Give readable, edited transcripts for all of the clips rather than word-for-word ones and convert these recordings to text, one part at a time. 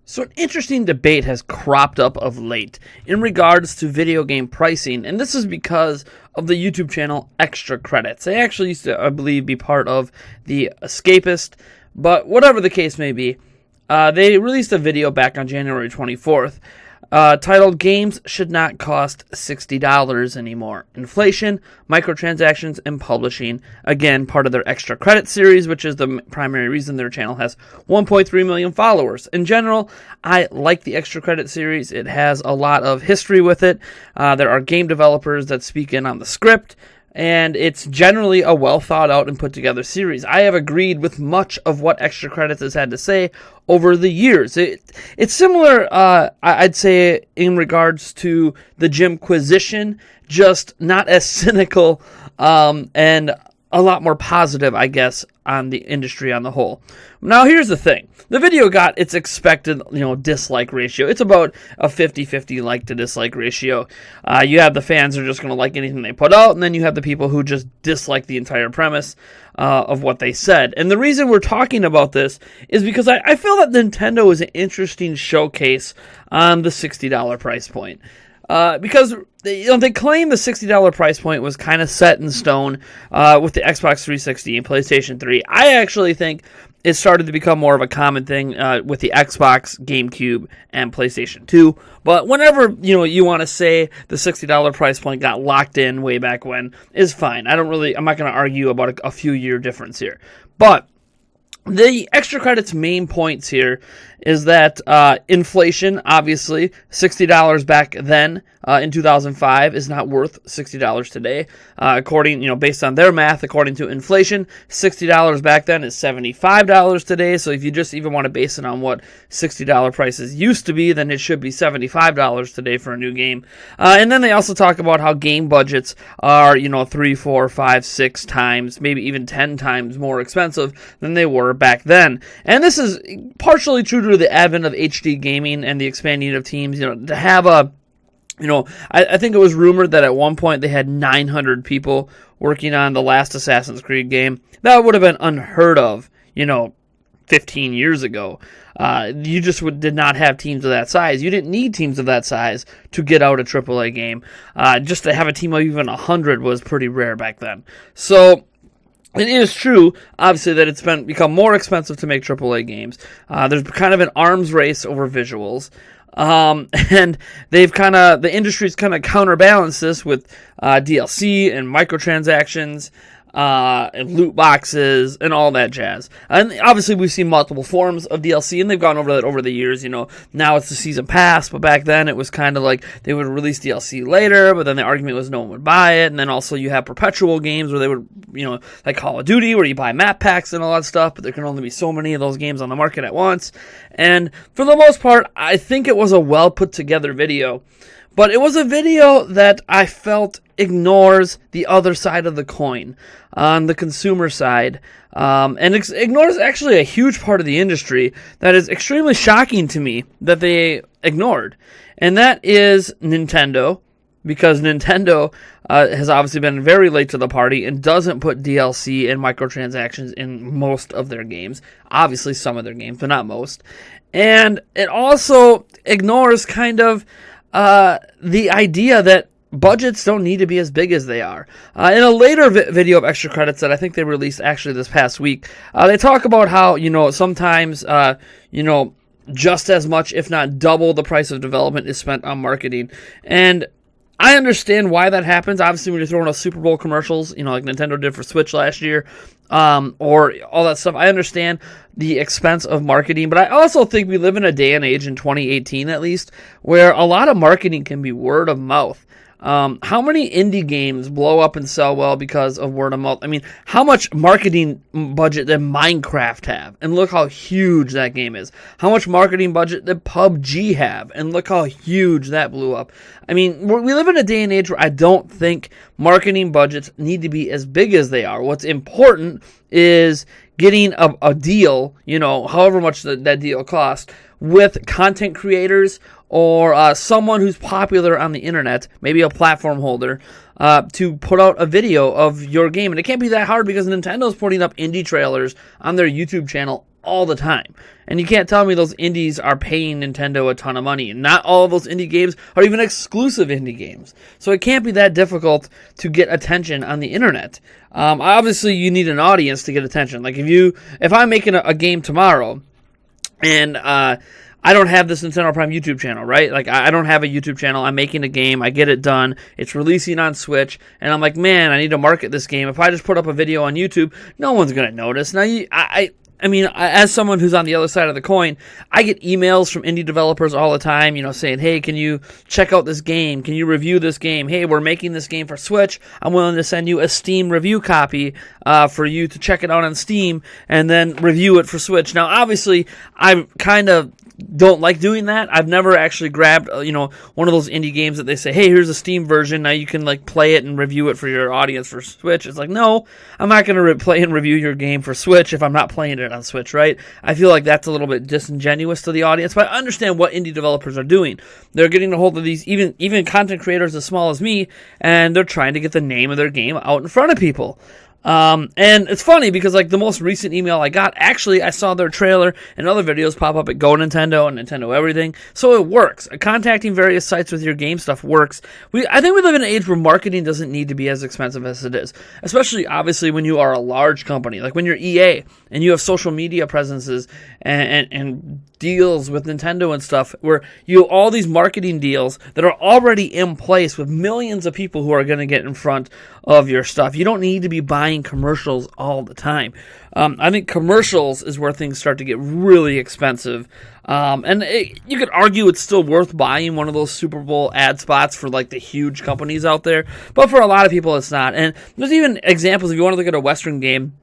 So an interesting debate has cropped up of late in regards to video game pricing, and this is because of the YouTube channel Extra Credits. They actually used to, I believe, be part of The Escapist, but whatever the case may be, they released a video back on January 24th titled "Games Should Not Cost $60 Anymore. Inflation, Microtransactions, and Publishing." Again, part of their Extra Credit series, which is the primary reason their channel has 1.3 million followers. In general, I like the Extra Credit series. It has a lot of history with it. There are game developers that speak in on the script, and it's generally a well thought out and put together series. I have agreed with much of what Extra Credits has had to say over the years. It's similar, I'd say, in regards to the Jimquisition, just not as cynical and a lot more positive, I guess, on the industry on the whole. Now, here's the thing. The video got its expected, dislike ratio. It's about a 50-50 like to dislike ratio. You have the fans who are just going to like anything they put out, and then you have the people who just dislike the entire premise of what they said. And the reason we're talking about this is because I feel that Nintendo is an interesting showcase on the $60 price point. Because they claim the $60 price point was kind of set in stone with the Xbox 360 and PlayStation 3. I actually think it started to become more of a common thing with the Xbox, GameCube, and PlayStation 2. But whenever you want to say the $60 price point got locked in way back when is fine. I'm not going to argue about a few year difference here. But the Extra Credits main points here is that inflation, obviously, $60 back then in 2005 is not worth $60 today. Based on their math, according to inflation, $60 back then is $75 today. So if you just even want to base it on what $60 prices used to be, then it should be $75 today for a new game. And then they also talk about how game budgets are, 3, 4, 5, 6 times, maybe even 10 times more expensive than they were back then. And this is partially true to the advent of HD gaming and the expanding of teams, to have I think it was rumored that at one point they had 900 people working on the last Assassin's Creed game. That would have been unheard of, 15 years ago. You just did not have teams of that size. You didn't need teams of that size to get out a AAA game. Just to have a team of even 100 was pretty rare back then. So it is true, obviously, that it's become more expensive to make AAA games. There's kind of an arms race over visuals. And the industry's kind of counterbalanced this with DLC and microtransactions, and loot boxes and all that jazz. And obviously we've seen multiple forms of DLC, and they've gone over that over the years. Now it's the season pass, but back then it was kind of like they would release DLC later, but then the argument was no one would buy it. And then also you have perpetual games where they would, like Call of Duty, where you buy map packs and all that stuff, but there can only be so many of those games on the market at once. And for the most part, I think it was a well put together video. But it was a video that I felt ignores the other side of the coin on the consumer side, and ignores actually a huge part of the industry that is extremely shocking to me that they ignored. And that is Nintendo, because Nintendo has obviously been very late to the party and doesn't put DLC and microtransactions in most of their games. Obviously some of their games, but not most. And it also ignores kind of the idea that budgets don't need to be as big as they are. In a later video of Extra Credits that I think they released actually this past week, they talk about how, sometimes, just as much, if not double the price of development is spent on marketing. And I understand why that happens. Obviously, when you're throwing out Super Bowl commercials, like Nintendo did for Switch last year, or all that stuff, I understand the expense of marketing, but I also think we live in a day and age, in 2018 at least, where a lot of marketing can be word of mouth. How many indie games blow up and sell well because of word of mouth? I mean, how much marketing budget did Minecraft have? And look how huge that game is. How much marketing budget did PUBG have? And look how huge that blew up. I mean, we live in a day and age where I don't think marketing budgets need to be as big as they are. What's important is getting a deal, however much that deal costs, with content creators or someone who's popular on the internet, maybe a platform holder, to put out a video of your game. And it can't be that hard because Nintendo's putting up indie trailers on their YouTube channel all the time. And you can't tell me those indies are paying Nintendo a ton of money. Not all of those indie games are even exclusive indie games. So it can't be that difficult to get attention on the internet. Obviously, you need an audience to get attention. Like if I'm making a game tomorrow, and I don't have this Nintendo Prime YouTube channel, right? Like, I don't have a YouTube channel. I'm making a game. I get it done. It's releasing on Switch. And I'm like, man, I need to market this game. If I just put up a video on YouTube, no one's going to notice. Now, I mean, as someone who's on the other side of the coin, I get emails from indie developers all the time, saying, hey, can you check out this game? Can you review this game? Hey, we're making this game for Switch. I'm willing to send you a Steam review copy for you to check it out on Steam and then review it for Switch. Now, obviously, I kind of don't like doing that. I've never actually grabbed, one of those indie games that they say, hey, here's a Steam version. Now you can play it and review it for your audience for Switch. It's like, no, I'm not going to play and review your game for Switch if I'm not playing it on Switch, right? I feel like that's a little bit disingenuous to the audience, but I understand what indie developers are doing. They're getting a hold of these, even content creators as small as me, and they're trying to get the name of their game out in front of people. And it's funny because the most recent email I got, actually I saw their trailer and other videos pop up at Go Nintendo and Nintendo Everything. So it works. Contacting various sites with your game stuff works. I think we live in an age where marketing doesn't need to be as expensive as it is. Especially obviously when you are a large company, like when you're EA and you have social media presences and deals with Nintendo and stuff, where you have all these marketing deals that are already in place with millions of people who are going to get in front of your stuff. You don't need to be buying commercials all the time. I think commercials is where things start to get really expensive. You could argue it's still worth buying one of those Super Bowl ad spots for the huge companies out there, but for a lot of people it's not. And there's even examples, if you want to look at a Western game,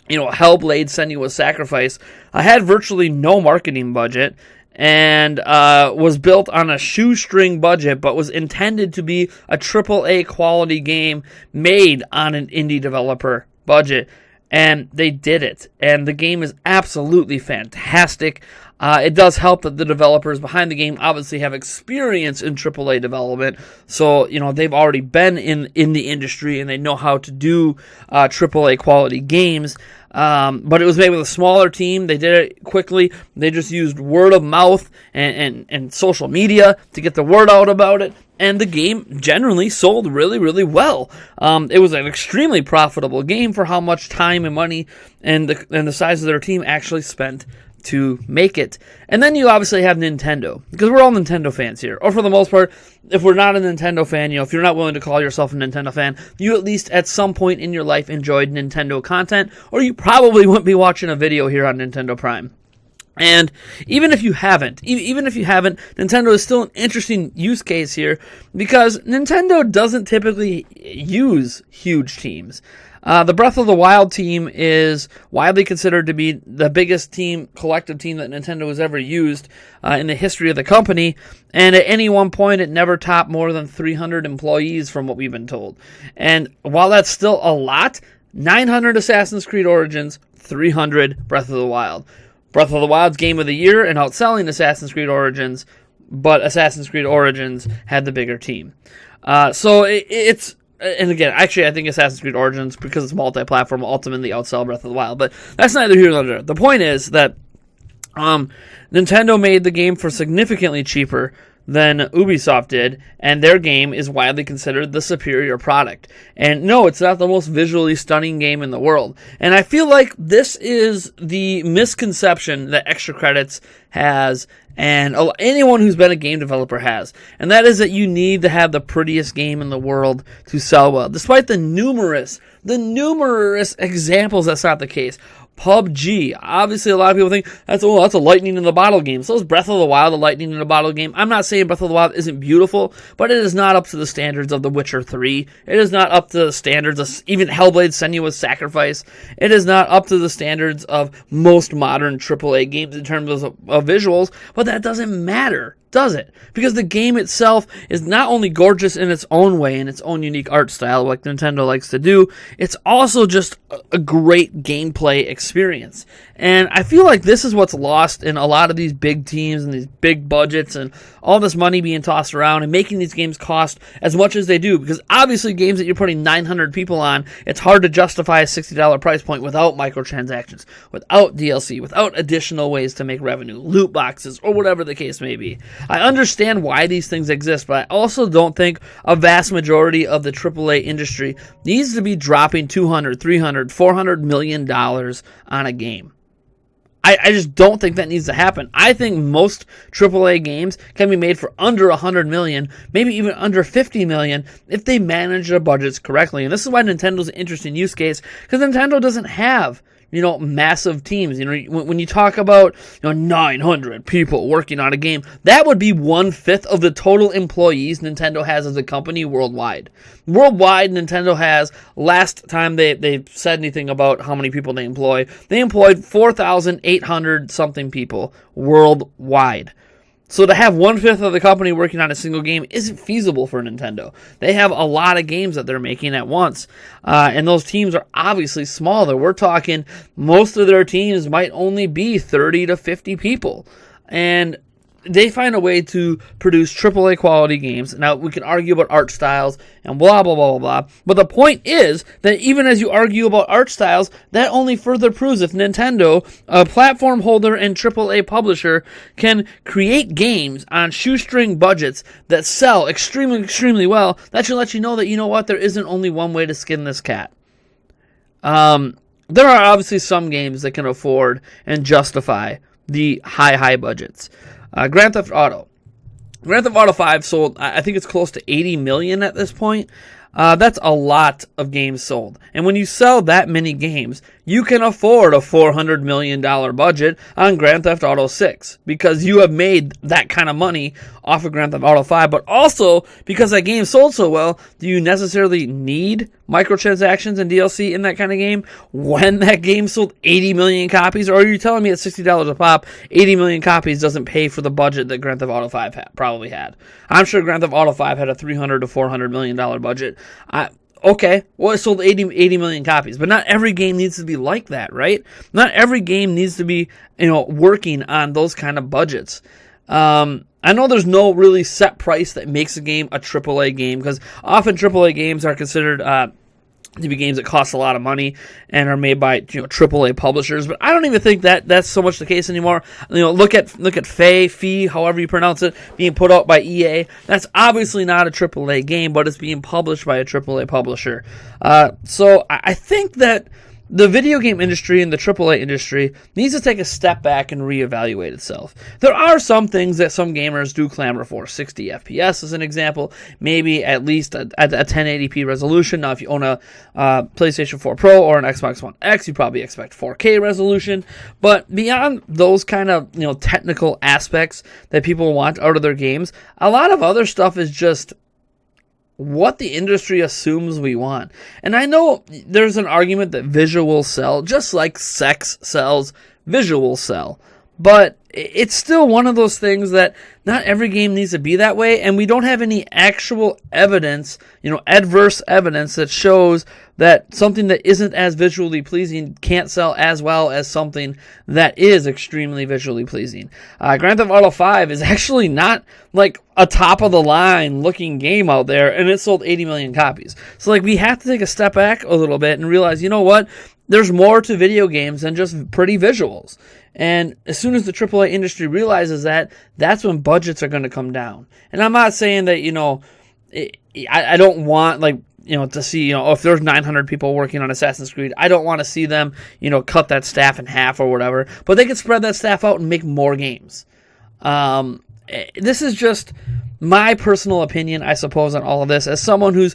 Hellblade, Senua's Sacrifice, had virtually no marketing budget and was built on a shoestring budget, but was intended to be a AAA quality game made on an indie developer budget. And they did it. And the game is absolutely fantastic. It does help that the developers behind the game obviously have experience in AAA development. So, they've already been in the industry and they know how to do AAA quality games. But it was made with a smaller team. They did it quickly. They just used word of mouth and social media to get the word out about it. And the game generally sold really, really well. It was an extremely profitable game for how much time and money and the size of their team actually spent to make it. And then you obviously have Nintendo, because we're all Nintendo fans here. Or for the most part, if we're not a Nintendo fan, if you're not willing to call yourself a Nintendo fan, you at least at some point in your life enjoyed Nintendo content, or you probably wouldn't be watching a video here on Nintendo Prime. And even if you haven't, Nintendo is still an interesting use case here, because Nintendo doesn't typically use huge teams. The Breath of the Wild team is widely considered to be the biggest collective team that Nintendo has ever used in the history of the company, and at any one point it never topped more than 300 employees from what we've been told. And while that's still a lot, 900 Assassin's Creed Origins, 300 Breath of the Wild. Breath of the Wild's Game of the Year and outselling Assassin's Creed Origins, but Assassin's Creed Origins had the bigger team. And again, actually, I think Assassin's Creed Origins, because it's multi-platform, will ultimately outsell Breath of the Wild. But that's neither here nor there. The point is that Nintendo made the game for significantly cheaper than Ubisoft did, and their game is widely considered the superior product. And no, it's not the most visually stunning game in the world. And I feel like this is the misconception that Extra Credits has, and anyone who's been a game developer has. And that is that you need to have the prettiest game in the world to sell well. Despite the numerous examples, that's not the case. PUBG. Obviously, a lot of people think that's a lightning in the bottle game. So is Breath of the Wild a lightning in the bottle game? I'm not saying Breath of the Wild isn't beautiful, but it is not up to the standards of The Witcher 3. It is not up to the standards of even Hellblade Senua's Sacrifice. It is not up to the standards of most modern AAA games in terms of visuals, but that doesn't matter does it. Because the game itself is not only gorgeous in its own way, in its own unique art style, like Nintendo likes to do, it's also just a great gameplay experience. And I feel like this is what's lost in a lot of these big teams and these big budgets and all this money being tossed around and making these games cost as much as they do. Because obviously games that you're putting 900 people on, it's hard to justify a $60 price point without microtransactions, without DLC, without additional ways to make revenue, loot boxes, or whatever the case may be. I understand why these things exist, but I also don't think a vast majority of the AAA industry needs to be dropping $200, $300, $400 million on a game. I just don't think that needs to happen. I think most AAA games can be made for under $100 million, maybe even under $50 million, if they manage their budgets correctly. And this is why Nintendo's an interesting use case, because Nintendo doesn't have, massive teams. When you talk about 900 people working on a game, that would be 1/5 of the total employees Nintendo has as a company worldwide. Worldwide, Nintendo has, last time they said anything about how many people they employed 4,800 something people worldwide. So to have 1/5 of the company working on a single game isn't feasible for Nintendo. They have a lot of games that they're making at once. And those teams are obviously smaller. We're talking most of their teams might only be 30 to 50 people. And they find a way to produce AAA quality games. Now, we can argue about art styles and blah, blah, blah, blah, blah. But the point is that even as you argue about art styles, that only further proves if Nintendo, a platform holder and AAA publisher, can create games on shoestring budgets that sell extremely, extremely well, that should let you know that, there isn't only one way to skin this cat. There are obviously some games that can afford and justify the high budgets. Grand Theft Auto. Grand Theft Auto 5 sold, I think it's close to 80 million at this point. That's a lot of games sold. And when you sell that many games, you can afford a $400 million budget on Grand Theft Auto 6 because you have made that kind of money off of Grand Theft Auto 5. But also, because that game sold so well, do you necessarily need microtransactions and DLC in that kind of game when that game sold 80 million copies? Or are you telling me at $60 a pop, 80 million copies doesn't pay for the budget that Grand Theft Auto 5 probably had? I'm sure Grand Theft Auto 5 had a $300 to $400 million budget. Okay, well, it sold 80 million copies, but not every game needs to be like that, right? Not every game needs to be, working on those kind of budgets. I know there's no really set price that makes a game a AAA game, because often AAA games are considered to be games that cost a lot of money and are made by AAA publishers, but I don't even think that that's so much the case anymore. Look at Fee, however you pronounce it, being put out by EA. That's obviously not a AAA game, but it's being published by a AAA publisher. So I think that the video game industry and the AAA industry needs to take a step back and reevaluate itself. There are some things that some gamers do clamor for. 60 FPS is an example. Maybe at least a 1080p resolution. Now, if you own a PlayStation 4 Pro or an Xbox One X, you probably expect 4K resolution. But beyond those kind of technical aspects that people want out of their games, a lot of other stuff is just what the industry assumes we want. And I know there's an argument that visuals sell, just like sex sells, visuals sell. But it's still one of those things that not every game needs to be that way, and we don't have any actual evidence, adverse evidence that shows that something that isn't as visually pleasing can't sell as well as something that is extremely visually pleasing. Grand Theft Auto 5 is actually not like a top-of-the-line looking game out there, and it sold 80 million copies. So we have to take a step back a little bit and realize, what? There's more to video games than just pretty visuals. And as soon as the AAA industry realizes that, that's when budgets are going to come down. And I'm not saying that, I don't want, to see, if there's 900 people working on Assassin's Creed, I don't want to see them, cut that staff in half or whatever. But they could spread that staff out and make more games. This is just my personal opinion, I suppose, on all of this, as someone who's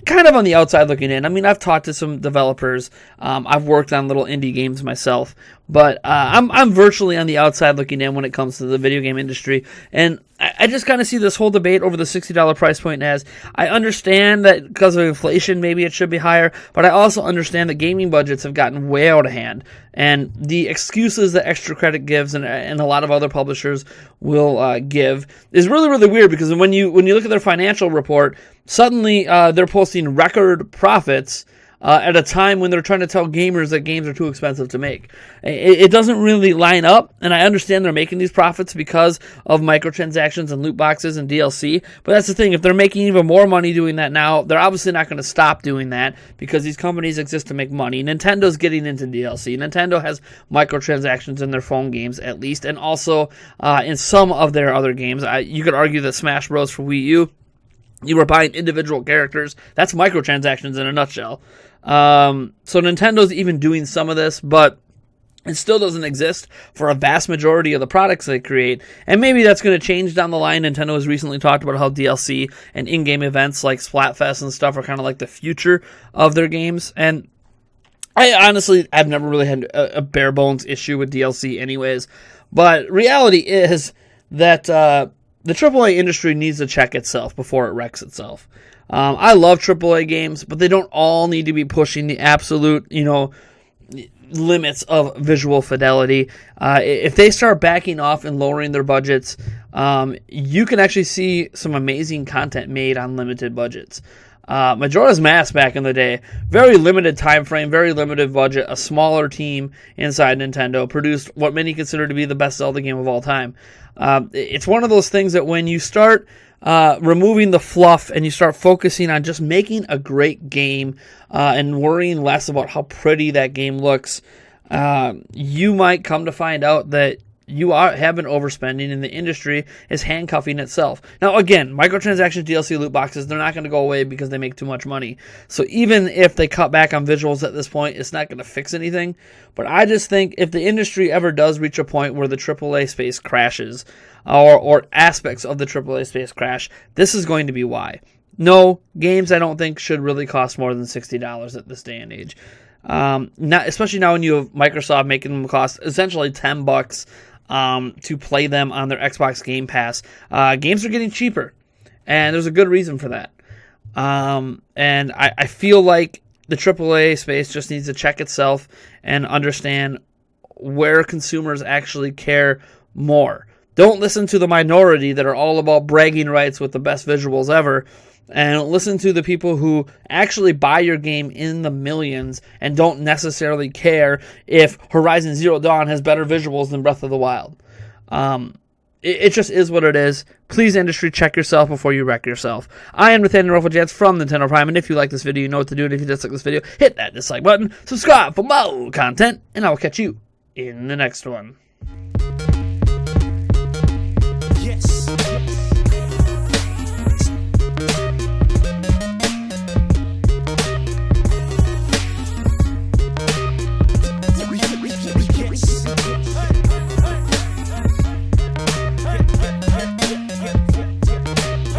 kind of on the outside looking in. I mean, I've talked to some developers. I've worked on little indie games myself, but I'm virtually on the outside looking in when it comes to the video game industry. And I just kind of see this whole debate over the $60 price point as, I understand that because of inflation, maybe it should be higher, but I also understand that gaming budgets have gotten way out of hand. And the excuses that Extra Credit gives and a lot of other publishers will give is really, really weird, because when you look at their financial report, suddenly they're posting record profits at a time when they're trying to tell gamers that games are too expensive to make. It doesn't really line up, and I understand they're making these profits because of microtransactions and loot boxes and DLC, but that's the thing, if they're making even more money doing that now, they're obviously not going to stop doing that, because these companies exist to make money. Nintendo's getting into DLC. Nintendo has microtransactions in their phone games, at least, and also in some of their other games. You could argue that Smash Bros. For Wii U, you were buying individual characters. That's microtransactions in a nutshell. So Nintendo's even doing some of this, but it still doesn't exist for a vast majority of the products they create. And maybe that's going to change down the line. Nintendo has recently talked about how DLC and in-game events like Splatfest and stuff are kind of like the future of their games. And I've never really had a bare bones issue with DLC anyways. But reality is that the AAA industry needs to check itself before it wrecks itself. I love AAA games, but they don't all need to be pushing the absolute, limits of visual fidelity. If they start backing off and lowering their budgets, you can actually see some amazing content made on limited budgets. Majora's Mask back in the day, very limited time frame, very limited budget, a smaller team inside Nintendo produced what many consider to be the best Zelda game of all time. It's one of those things that when you start removing the fluff and you start focusing on just making a great game and worrying less about how pretty that game looks, you might come to find out that you have been overspending and the industry is handcuffing itself. Now, again, microtransactions, DLC, loot boxes, they're not going to go away because they make too much money. So even if they cut back on visuals at this point, it's not going to fix anything. But I just think if the industry ever does reach a point where the AAA space crashes, or aspects of the AAA space crash, this is going to be why. No, games I don't think should really cost more than $60 at this day and age. Especially now when you have Microsoft making them cost essentially $10 to play them on their Xbox Game Pass. Games are getting cheaper, and there's a good reason for that. And I feel like the AAA space just needs to check itself and understand where consumers actually care more. Don't listen to the minority that are all about bragging rights with the best visuals ever, and listen to the people who actually buy your game in the millions and don't necessarily care if Horizon Zero Dawn has better visuals than Breath of the Wild. It just is what it is. Please, industry, check yourself before you wreck yourself. I am Nathaniel Rufflejets from Nintendo Prime, and if you like this video, you know what to do. And if you dislike this video, hit that dislike button, subscribe for more content, and I will catch you in the next one.